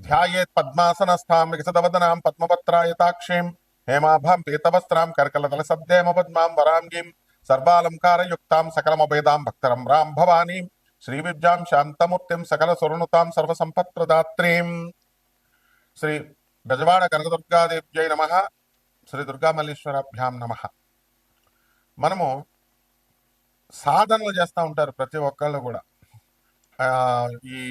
ధ్యాయేత్ పద్మాసనస్థాం వికసితవదనాం పద్మపత్రాయతాక్షీం హేమాభాం పీతవస్త్రాం కర్కలతల సద్దేమ పద్మాం వరాంగీం సర్వాలంకారయుక్తాం సకలమభేదాం భక్తరం రాం భవానీం శ్రీవిద్యాం శాంతమూర్తిం సకల సురనుతాం సర్వసంపత్ప్రదాత్రీం. శ్రీ బెజవాడ కనకదుర్గాదేవ్యై నమ. శ్రీ దుర్గామల్లీశ్వరాభ్యాం నమ. మనము సాధనలు చేస్తూ ఉంటారు ప్రతి ఒక్కళ్ళు కూడా. ఈ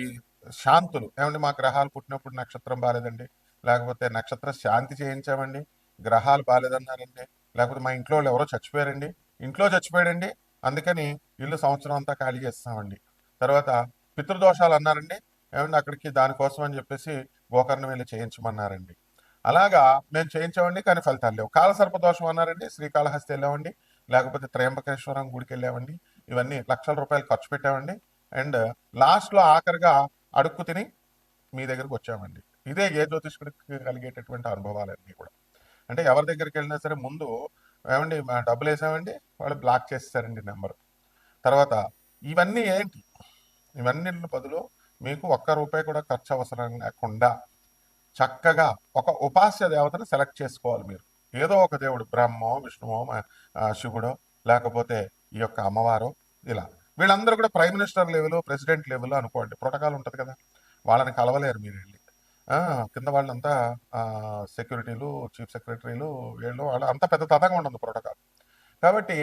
శాంతులు ఏమండి, మా గ్రహాలు పుట్టినప్పుడు నక్షత్రం బాలేదండి, లేకపోతే నక్షత్ర శాంతి చేయించామండి, గ్రహాలు బాలేదన్నారండి, లేకపోతే మా ఇంట్లో వాళ్ళు ఎవరో చచ్చిపోయారండి, ఇంట్లో చచ్చిపోయాడండి అందుకని ఇల్లు సంవత్సరం అంతా ఖాళీ చేస్తామండి, తర్వాత పితృదోషాలు అన్నారండి ఏమండి అక్కడికి దానికోసం అని చెప్పేసి గోకర్ణం వెళ్ళి చేయించమన్నారండి. అలాగా మేము చేయించామండి కానీ ఫలితాలు లేవు. కాలసర్పదోషం అన్నారండి, శ్రీకాళహస్తి వెళ్ళామండి, లేకపోతే త్రయంబకేశ్వరం గుడికి వెళ్ళామండి, ఇవన్నీ లక్షల రూపాయలు ఖర్చు పెట్టామండి. అండ్ లాస్ట్లో ఆఖరిగా అడుక్కు తిని మీ దగ్గరకు వచ్చామండి. ఇదే ఏ జ్యోతిష్కుడికి కలిగేటటువంటి అనుభవాలన్నీ కూడా. అంటే ఎవరి దగ్గరికి వెళ్ళినా సరే ముందు ఏమండి డబ్బులు వేసామండి, వాళ్ళు బ్లాక్ చేస్తారండి నెంబరు. తర్వాత ఇవన్నీ ఏంటి, ఇవన్నీ బదులు మీకు ఒక్క రూపాయి కూడా ఖర్చు అవసరం లేకుండా చక్కగా ఒక ఉపాస్య దేవతను సెలెక్ట్ చేసుకోవాలి మీరు. ఏదో ఒక దేవుడు, బ్రహ్మో విష్ణువో శివుడో లేకపోతే ఈ యొక్క అమ్మవారో, ఇలా వీళ్ళందరూ కూడా prime minister level president level అనుకోండి, ప్రోటోకాల్ ఉంటుంది కదా, వాళ్ళని కలవలేరు మీరు వెళ్ళి. కింద వాళ్ళంతా సెక్యూరిటీలు, చీఫ్ సెక్రటరీలు, వీళ్ళు వాళ్ళు అంత పెద్ద తతంగా ఉండదు ప్రోటోకాల్. కాబట్టి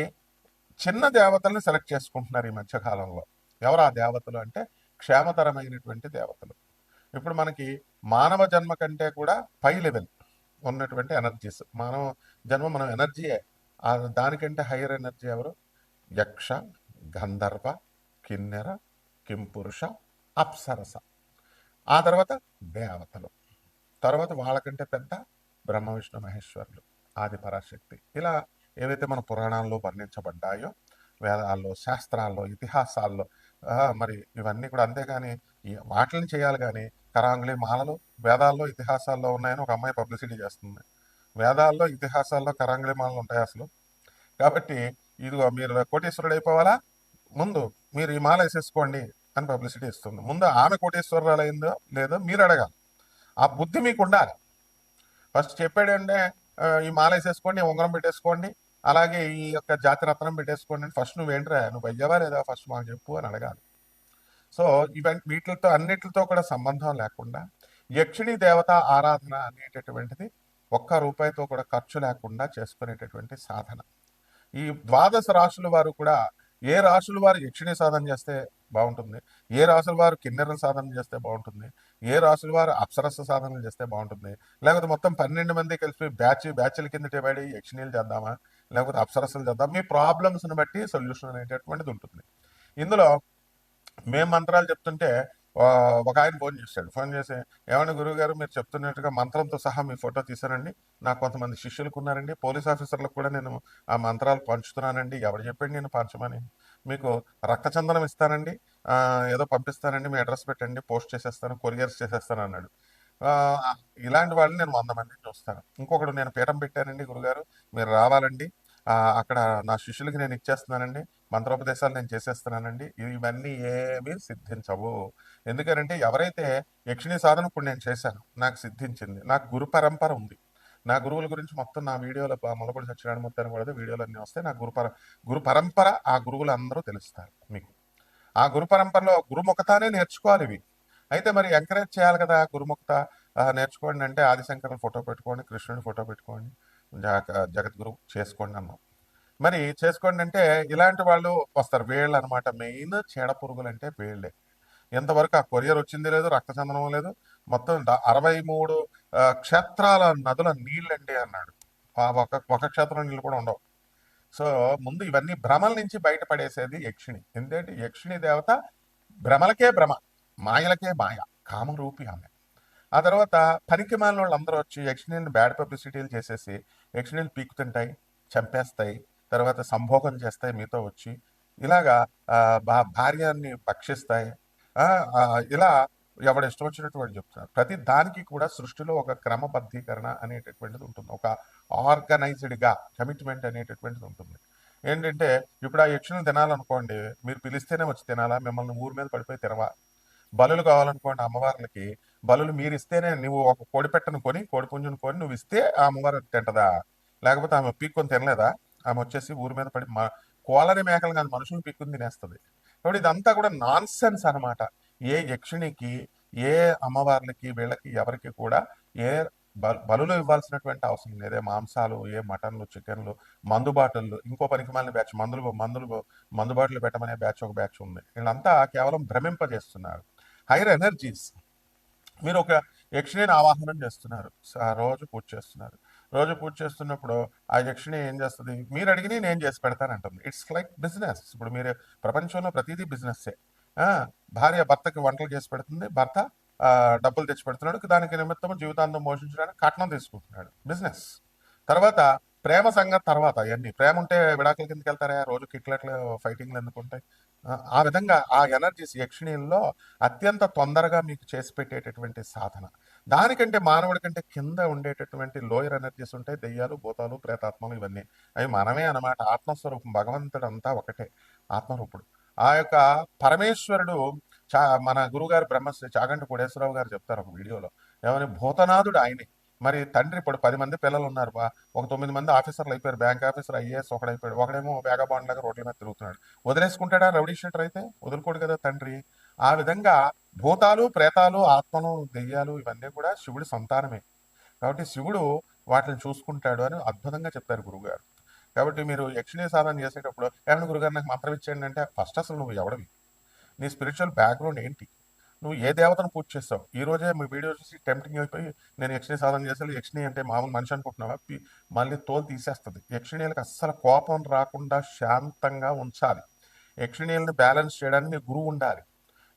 చిన్న దేవతల్ని సెలెక్ట్ చేసుకుంటున్నారు ఈ మధ్యకాలంలో. ఎవరు ఆ దేవతలు అంటే క్షేమతరమైనటువంటి దేవతలు. ఇప్పుడు మనకి మానవ జన్మ కంటే కూడా పై లెవెల్ ఉన్నటువంటి ఎనర్జీస్, మానవ జన్మ మనం ఎనర్జీయే, దానికంటే హైయర్ ఎనర్జీ ఎవరు? యక్ష, గంధర్వ, కిన్నెర, కింపురుష, అప్సరస, ఆ తర్వాత దేవతలు, తర్వాత వాళ్ళకంటే పెద్ద బ్రహ్మ విష్ణు మహేశ్వరులు, ఆది పరాశక్తి. ఇలా ఏవైతే మన పురాణాల్లో వర్ణించబడ్డాయో, వేదాల్లో, శాస్త్రాల్లో, ఇతిహాసాల్లో, మరి ఇవన్నీ కూడా. అంతేగాని వాటిని చేయాలి కానీ కరాంగులి మాలలు వేదాల్లో ఇతిహాసాల్లో ఉన్నాయని ఒక అమ్మాయి పబ్లిసిటీ చేస్తుంది. వేదాల్లో ఇతిహాసాల్లో కరాంగులి మాలలు ఉంటాయి అసలు? కాబట్టి ఇదిగో మీరు కోటీశ్వరుడు అయిపోవాలా, ముందు మీరు ఈ మాల వేసేసుకోండి అని పబ్లిసిటీ ఇస్తుంది. ముందు ఆమె కోటీశ్వరురాలు అయిందో లేదో మీరు అడగాలి. ఆ బుద్ధి మీకు ఉండాలి. ఫస్ట్ చెప్పాడంటే ఈ మాల వేసేసుకోండి, ఉంగరం పెట్టేసుకోండి, అలాగే ఈ యొక్క జాతిరత్నం పెట్టేసుకోండి అని ఫస్ట్ నువ్వేంట్రా, నువ్వు అయ్యావా లేదా ఫస్ట్ మాకు చెప్పు అని అడగాలి. సో వీటితో అన్నిటితో కూడా సంబంధం లేకుండా యక్షిణీ దేవత ఆరాధన అనేటటువంటిది ఒక్క రూపాయితో కూడా ఖర్చు లేకుండా చేసుకునేటటువంటి సాధన. ఈ ద్వాదశ రాశుల వారు కూడా ఏ రాశుల వారు యక్షిణి సాధన చేస్తే బాగుంటుంది, ఏ రాశుల వారు కిన్నెర సాధన చేస్తే బాగుంటుంది, ఏ రాశుల వారు అప్సరస సాధనలు చేస్తే బాగుంటుంది, లేకపోతే మొత్తం 12 మంది కలిసి బ్యాచ్ల కింద డివైడ్ యక్షిణీలు చేద్దామా లేకపోతే అప్సరసలు చేద్దాం, మీ ప్రాబ్లమ్స్ని బట్టి సొల్యూషన్ అనేటటువంటిది ఉంటుంది. ఇందులో మేము మంత్రాలు చెప్తుంటే ఒక ఆయన ఫోన్ చేసి ఏమన్నా గురువు గారు మీరు చెప్తున్నట్టుగా మంత్రంతో సహా మీ ఫోటో తీసానండి, నాకు కొంతమంది శిష్యులకు ఉన్నారండి, పోలీస్ ఆఫీసర్లకు కూడా నేను ఆ మంత్రాలు పంచుతున్నానండి, ఎవరు చెప్పండి నేను పంచమని, మీకు రక్తచందనం ఇస్తానండి, ఏదో పంపిస్తానండి, మీ అడ్రస్ పెట్టండి, పోస్ట్ చేసేస్తాను, కొరియర్స్ చేసేస్తాను అన్నాడు. ఇలాంటి వాళ్ళని నేను 100 మందిని చూస్తాను. ఇంకొకడు నేను పీఠం పెట్టానండి గురుగారు మీరు రావాలండి, అక్కడ నా శిష్యులకి నేను ఇచ్చేస్తున్నానండి, మంత్రోపదేశాలు నేను చేసేస్తున్నానండి, ఇవన్నీ ఏమీ సిద్ధించవు. ఎందుకంటే ఎవరైతే యక్షిణీ సాధన ఇప్పుడు నేను చేశాను, నాకు సిద్ధించింది, నాకు గురు పరంపర ఉంది, నా గురువుల గురించి మొత్తం నా వీడియోలో మొలపడి సత్యనారాయణ మూర్తి అని కూడా వీడియోలు అన్నీ వస్తాయి. నా గురు పరంపర, ఆ గురువులు అందరూ తెలుస్తారు మీకు. ఆ గురు పరంపరలో గురుముఖతానే నేర్చుకోవాలి ఇవి. అయితే మరి ఎంకరేజ్ చేయాలి కదా, గురుముఖత నేర్చుకోండి అంటే ఆదిశంకరుని ఫోటో పెట్టుకోండి, కృష్ణుని ఫోటో పెట్టుకోండి, జగద్గురు చేసుకోండి అన్నాం. మరి చేసుకోండి అంటే ఇలాంటి వాళ్ళు వస్తారు, వేళ్ళు అనమాట. మెయిన్ చీడ పురుగులు అంటే వేళ్ళే. ఎంతవరకు ఆ కొరియర్ వచ్చింది లేదు, రక్తచందనం లేదు, మొత్తం 63 క్షేత్రాల నదుల నీళ్ళండి అన్నాడు. ఒక క్షేత్రం నీళ్ళు కూడా ఉండవు. సో ముందు ఇవన్నీ భ్రమల నుంచి బయటపడేసేది యక్షిణి. ఎందుకంటే యక్షిణి దేవత భ్రమలకే భ్రమ, మాయలకే మాయ, కామరూపి ఆమె. ఆ తర్వాత పనికి మాలిన వాళ్ళు అందరూ వచ్చి యక్షిణిని బ్యాడ్ పబ్లిసిటీలు చేసేసి యక్షిణిని పీకుతుంటాయి, చంపేస్తాయి, తర్వాత సంభోగం చేస్తాయి మీతో వచ్చి, ఇలాగా భార్యాన్ని భక్షిస్తాయి, ఇలా ఎవడు ఇష్టం వచ్చినట్టు వాడు చెప్తున్నారు. ప్రతి దానికి కూడా సృష్టిలో ఒక క్రమబద్ధీకరణ అనేటటువంటిది ఉంటుంది, ఒక ఆర్గనైజ్డ్గా కమిట్మెంట్ అనేటటువంటిది ఉంటుంది. ఏంటంటే ఇప్పుడు ఆ యక్షులను తినాలనుకోండి, మీరు పిలిస్తేనే వచ్చి తినాలా, మిమ్మల్ని ఊరి మీద పడిపోయి తినవా? బలులు కావాలనుకోండి అమ్మవార్లకి, బలులు మీరు ఇస్తేనే, నువ్వు ఒక కోడి పెట్టను కొని, కోడి పుంజును కొని నువ్వు ఇస్తే ఆ అమ్మవారు తింటదా? లేకపోతే ఆమె పీక్కొని తినలేదా? ఆమె వచ్చేసి ఊరి మీద పడి కోలని మేకలు కాదు మనుషులు పీక్కుని తినేస్తుంది. కాబట్టి ఇదంతా కూడా నాన్ సెన్స్ అనమాట. ఏ యక్షిణికి, ఏ అమ్మవార్లకి, వీళ్ళకి ఎవరికి కూడా ఏ బలులు ఇవ్వాల్సినటువంటి అవసరం లేదు. ఏ మాంసాలు, ఏ మటన్లు, చికెన్లు, మందు బాటిళ్ళు, ఇంకో పనికిమాలిన బ్యాచ్ మందు బాటిల్ పెట్టమనే బ్యాచ్ ఒక బ్యాచ్ ఉంది. వీళ్ళంతా కేవలం భ్రమింపజేస్తున్నారు. Hire energies. మీరు ఒక యక్షిణిని ఆవాహనం చేస్తున్నారు, రోజు పూజ చేస్తున్నారు. రోజు పూజ చేస్తున్నప్పుడు ఆ యక్షిణి ఏం చేస్తుంది? మీరు అడిగిని నేను చేసి పెడతానంటుంది. It's like business. ఇప్పుడు మీరు ప్రపంచంలో ప్రతిదీ బిజినెస్సే. భార్య భర్తకి వంటలు చేసి పెడుతుంది, భర్త డబ్బులు తెచ్చి పెడుతున్నాడు, దానికి నిమిత్తం జీవితాంతం పోషించడానికి కట్నం తీసుకుంటున్నాడు, బిజినెస్. తర్వాత ప్రేమ సంగతి తర్వాత. అవన్నీ ప్రేమ ఉంటే విడాకుల కిందకి వెళ్తారా? రోజు కిట్లట్లు ఫైటింగ్లు ఎందుకుంటాయి? ఆ విధంగా ఆ ఎనర్జీస్ యక్షిణీల్లో అత్యంత తొందరగా మీకు చేసి పెట్టేటటువంటి సాధన. దానికంటే మానవుడి కంటే కింద ఉండేటటువంటి లోయర్ ఎనర్జీస్ ఉంటాయి, దెయ్యాలు, భూతాలు, ప్రేతాత్మలు, ఇవన్నీ. అవి మనమే అన్నమాట. ఆత్మస్వరూపం, భగవంతుడు అంతా ఒకటే, ఆత్మరూపుడు. ఆ యొక్క పరమేశ్వరుడు మన గురుగారు బ్రహ్మశ్రీ చాగంటి కోటేశ్వరరావు గారు చెప్తారు ఒక వీడియోలో, ఏమని భూతనాథుడు ఆయనే. మరి తండ్రి ఇప్పుడు 10 మంది పిల్లలు ఉన్నారు, ఒక 9 మంది ఆఫీసర్లు అయిపోయారు, బ్యాంక్ ఆఫీసర్, ఐఏఎస్ ఒకడైపోయాడు, ఒకడేమో వేగబాండ్ లాగా రోడ్ల మీద తిరుగుతున్నాడు. వదిలేసుకుంటాడా రౌడీ షీటర్ అయితే? వదులుకోడు కదా తండ్రి. ఆ విధంగా భూతాలు, ప్రేతాలు, ఆత్మలు, దెయ్యాలు ఇవన్నీ కూడా శివుడి సంతానమే. కాబట్టి శివుడు వాటిని చూసుకుంటాడు అని అద్భుతంగా చెప్పారు గురుగారు. కాబట్టి మీరు యక్షిణీ సాధన చేసేటప్పుడు ఏమన్నా గురుగారు నాకు మంత్రం ఇచ్చేయండి అంటే, ఫస్ట్ అసలు నువ్వు ఎవడవి, నీ స్పిరిచువల్ బ్యాక్గ్రౌండ్ ఏంటి, నువ్వు ఏ దేవతను పూజ చేస్తావు? ఈ రోజే మీ వీడియో చూసి టెంప్టింగ్ అయిపోయి నేను యక్షిణీ సాధన చేసాను, యక్షిణి అంటే మామూలు మనిషి అనుకుంటున్నావా? మళ్ళీ తోలు తీసేస్తుంది. యక్షిణీలకు అస్సలు కోపం రాకుండా శాంతంగా ఉంచాలి. యక్షిణీలను బ్యాలెన్స్ చేయడానికి గురువు ఉండాలి.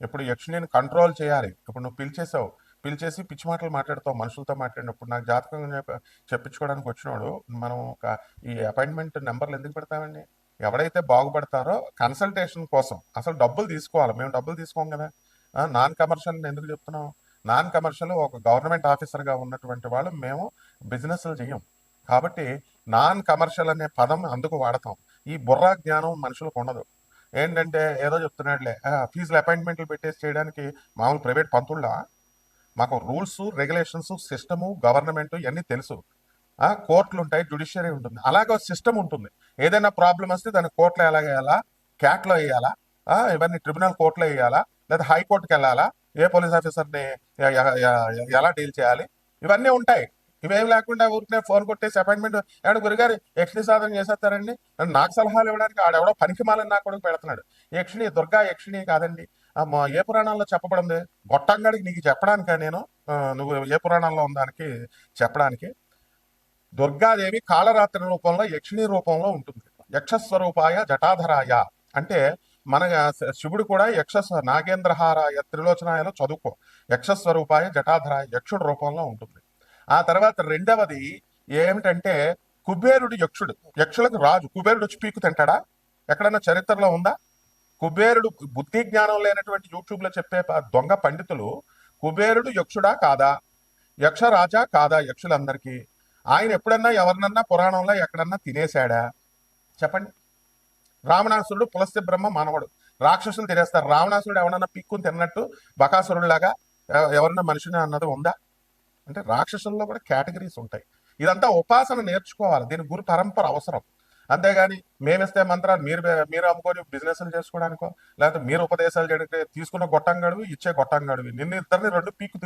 ఇప్పుడు యక్షిణిని కంట్రోల్ చేయాలి. ఇప్పుడు నువ్వు పిలిచేసి పిచ్చి మాటలు మాట్లాడతావు మనుషులతో మాట్లాడినప్పుడు. నాకు జాతకం చెప్పించుకోవడానికి వచ్చినాడు, మనం ఈ అపాయింట్మెంట్ నెంబర్లు ఎందుకు పెడతామండి? ఎవరైతే బాగుపడతారో కన్సల్టేషన్ కోసం అసలు డబ్బులు తీసుకోవాలి. మేము డబ్బులు తీసుకోం కదా. నాన్ కమర్షియల్ ఎందుకు చెప్తున్నాం? నాన్ కమర్షియల్ ఒక గవర్నమెంట్ ఆఫీసర్గా ఉన్నటువంటి వాళ్ళు మేము బిజినెస్లు చేయం. కాబట్టి నాన్ కమర్షియల్ అనే పదం అందుకు వాడతాం. ఈ బుర్రా జ్ఞానం మనుషులకు ఉండదు. ఏంటంటే ఏదో చెప్తున్నాడులే, ఫీజులు అపాయింట్మెంట్లు పెట్టేసి చేయడానికి మామూలు ప్రైవేట్ పంతుళ్ళ. మాకు రూల్స్, రెగ్యులేషన్స్, సిస్టము, గవర్నమెంట్ ఇవన్నీ తెలుసు. కోర్టులు ఉంటాయి, జ్యుడిషియరీ ఉంటుంది, అలాగే సిస్టమ్ ఉంటుంది. ఏదైనా ప్రాబ్లం వస్తే దాన్ని కోర్టులో ఎలా వేయాలా, క్యాట్లో వేయాలా, ఇవన్నీ ట్రిబ్యునల్ కోర్టులో వేయాలా, లేదా హైకోర్టుకి వెళ్ళాలా, ఏ పోలీస్ ఆఫీసర్ని ఎలా డీల్ చేయాలి, ఇవన్నీ ఉంటాయి. ఇవేం లేకుండా ఊరికే ఫోన్ కొట్టేసి అపాయింట్మెంట్ ఏడు గురుగారు యక్షిణి సాధన చేసేస్తారండి నాకు సలహాలు ఇవ్వడానికి ఆడెవడో పనికిమాలని నా కొడుకు పెడుతున్నాడు. యక్షిణి దుర్గా యక్షిణి కాదండి. ఏ పురాణాల్లో చెప్పబడింది? గొట్టంగాడికి నీకు చెప్పడానికా నేను? నువ్వు ఏ పురాణంలో ఉందానికి చెప్పడానికి? దుర్గాదేవి కాళరాత్రి రూపంలో, యక్షిణి రూపంలో ఉంటుంది. యక్షస్వరూపాయ జటాధరాయ అంటే మన శివుడు కూడా నాగేంద్రహారాయ త్రిలోచనాయలో చదువుకో. యక్షస్వరూపాయ జటాధరాయ, యక్షుడు రూపంలో ఉంటుంది. ఆ తర్వాత రెండవది ఏమిటంటే కుబేరుడు యక్షుడు, యక్షులకు రాజు. కుబేరుడు వచ్చి పీకు తింటాడా? ఎక్కడన్నా చరిత్రలో ఉందా? కుబేరుడు బుద్ధి జ్ఞానం లేనటువంటి యూట్యూబ్ లో చెప్పే దొంగ పండితులు కుబేరుడు యక్షుడా కాదా, యక్షరాజా కాదా యక్షులందరికీ? ఆయన ఎప్పుడన్నా ఎవరినన్నా పురాణంలో ఎక్కడన్నా తినేశాడా? చెప్పండి. రావణాసురుడు పులస్త్య బ్రహ్మ మానవుడు, రాక్షసులు తినేస్తారు. రావణాసురుడు ఎవరన్నా పిక్కుని తిన్నట్టు బకాసురుడిలాగా ఎవరన్నా మనిషిని అన్నది ఉందా? అంటే రాక్షసుల్లో కూడా కేటగిరీస్ ఉంటాయి. ఇదంతా ఉపాసన నేర్చుకోవాలి. దీని గురు పరంపర అవసరం. అంతేగాని మేమిస్తే మంత్రాలు మీరు అమ్ముకొని బిజినెస్లు చేసుకోవడానికో, లేకపోతే మీరు ఉపదేశాలు చేయడానికి తీసుకున్న గొట్టంగాడివి, ఇచ్చే గొట్టంగాడివి, ఇద్దరిని రెండు పీకు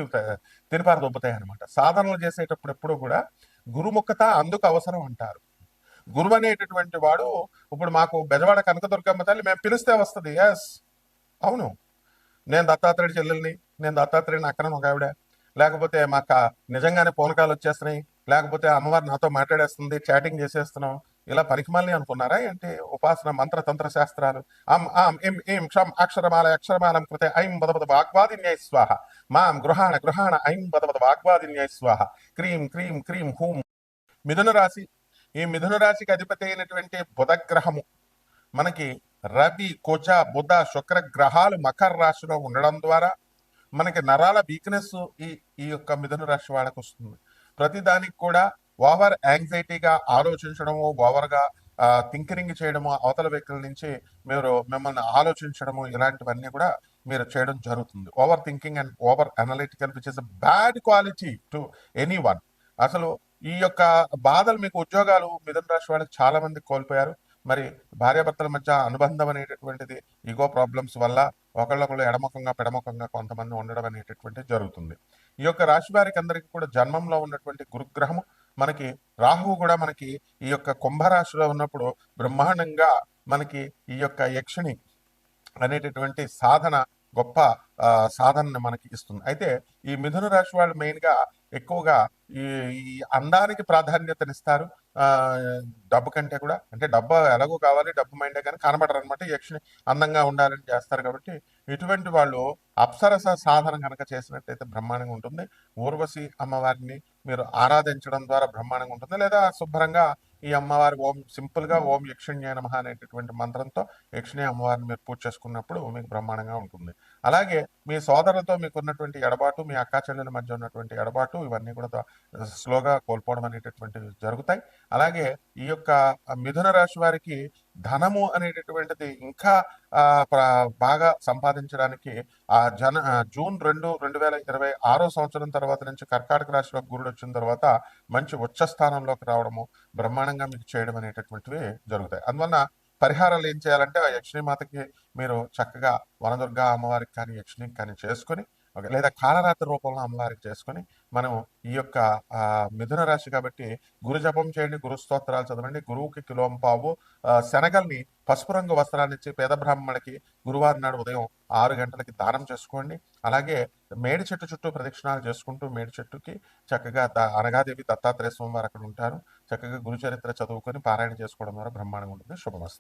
తినిపారు దొబ్బుతాయి అనమాట. సాధనలు చేసేటప్పుడు ఎప్పుడు కూడా గురుముఖత అందుకు అవసరం అంటారు. గురువు అనేటటువంటి వాడు, ఇప్పుడు మాకు బెజవాడ కనకదుర్గమ్మ తల్లి మేము పిలిస్తే వస్తుంది. ఎస్, అవును, నేను దత్తాత్రేయుడి చెల్లెల్ని, నేను దత్తాత్రేయుని అక్కన ఒక ఆవిడ, లేకపోతే మాకు నిజంగానే పూనకాలు వచ్చేస్తున్నాయి, లేకపోతే అమ్మవారు నాతో మాట్లాడేస్తుంది, చాటింగ్ చేసేస్తున్నాం, ఇలా పరికమాలని అనుకున్నారా ఏంటి? ఉపాసన మంత్రతంత్ర శాస్త్రాలు. అక్షరమాలం కృతే ఐం బదబద వాగ్వాదిన్యై స్వాహ, మాం గృహాణ ఐం బదబద వాగ్వాదిన్యై స్వాహ, క్రీం క్రీం క్రీం హూం. మిథున రాశి. ఈ మిథున రాశికి అధిపతి అయినటువంటి బుధగ్రహము మనకి రవి, కుజ, బుధ, శుక్ర గ్రహాలు మకర రాశిలో ఉండడం ద్వారా మనకి నరాల వీక్నెస్ ఈ యొక్క మిథున రాశి వాళ్ళకి వస్తుంది. ప్రతిదానికి కూడా ఓవర్ యాంగ్జైటీగా ఆలోచించడము, ఓవర్గా థింకరింగ్ చేయడము, అవతల వ్యక్తుల నుంచి మిమ్మల్ని ఆలోచించడము, ఇలాంటివన్నీ కూడా మీరు చేయడం జరుగుతుంది. Over thinking and over analytical which is a bad quality to any one. అసలు ఈ యొక్క బాధలు మీకు ఉద్యోగాలు మిథున రాశి వాళ్ళకి చాలా మంది కోల్పోయారు. మరి భార్యాభర్తల మధ్య అనుబంధం అనేటటువంటిది ఈగో ప్రాబ్లమ్స్ వల్ల ఒకళ్ళొకళ్ళు ఎడముఖంగా పెడముఖంగా కొంతమంది ఉండడం అనేటటువంటిది జరుగుతుంది. ఈ యొక్క రాశి వారికి అందరికీ కూడా జన్మంలో ఉన్నటువంటి గురుగ్రహము మనకి రాహువు కూడా మనకి ఈ యొక్క కుంభరాశిలో ఉన్నప్పుడు బ్రహ్మాండంగా మనకి ఈ యొక్క యక్షిణి అనేటటువంటి సాధన గొప్ప సాధనని మనకి ఇస్తుంది. అయితే ఈ మిథున రాశి వాళ్ళు మెయిన్గా ఎక్కువగా ఈ ఈ అందానికి ప్రాధాన్యతనిస్తారు. ఆ డబ్బు కంటే కూడా, అంటే డబ్బు ఎలాగో కావాలి, డబ్బు మైండే కానీ కనబడరు అనమాట. యక్షిని అందంగా ఉండాలని చేస్తారు కాబట్టి ఇటువంటి వాళ్ళు అప్సరస సాధన కనుక చేసినట్టయితే బ్రహ్మాండంగా ఉంటుంది. ఊర్వశి అమ్మవారిని మీరు ఆరాధించడం ద్వారా బ్రహ్మాండంగా ఉంటుంది. లేదా శుభ్రంగా ఈ అమ్మవారి సింపుల్ గా ఓం యక్షిణ్యాయ నమః అనేటటువంటి మంత్రంతో యక్షిణి అమ్మవారిని మీరు పూజ చేసుకున్నప్పుడు మీకు బ్రహ్మాండంగా ఉంటుంది. అలాగే మీ సోదరులతో మీకు ఉన్నటువంటి ఎడబాటు, మీ అక్కా చెల్లెల మధ్య ఉన్నటువంటి ఎడబాటు, ఇవన్నీ కూడా స్లోగా కోల్పోవడం అనేటటువంటివి జరుగుతాయి. అలాగే ఈ యొక్క మిథున రాశి వారికి ధనము అనేటటువంటిది ఇంకా బాగా సంపాదించడానికి జూన్ 2026 సంవత్సరం తర్వాత నుంచి కర్కాటక రాశిలో గురుడు వచ్చిన తర్వాత మంచి ఉచ్చ స్థానంలోకి రావడము, బ్రహ్మాండంగా మీకు చేయడం అనేటటువంటివి జరుగుతాయి. అందువల్ల పరిహారాలు ఏం చేయాలంటే ఆ యక్షిణి మాతకి మీరు చక్కగా వనదుర్గా అమ్మవారికి కానీ యక్షిణికి కానీ చేసుకొని, లేదా కాలరాత్రి రూపంలో అమ్మవారికి చేసుకొని మనం ఈ యొక్క మిథున రాశి కాబట్టి గురు జపం చేయండి, గురు స్తోత్రాలు చదవండి. గురువుకి కిలోంపావు శనగల్ని పసుపు రంగు వస్త్రాన్ని ఇచ్చి పేద బ్రాహ్మణుడికి గురువారం నాడు ఉదయం 6 గంటలకి దానం చేసుకోండి. అలాగే మేడి చెట్టు చుట్టూ ప్రదక్షిణాలు చేసుకుంటూ మేడి చెట్టుకి చక్కగా అనగాదేవి దత్తాత్రేయ స్వామి వారు అక్కడ ఉంటారు. చక్కగా గురు చరిత్ర చదువుకొని పారాయణ చేసుకోవడం ద్వారా బ్రహ్మాండంగా ఉంటుంది. శుభమస్తు.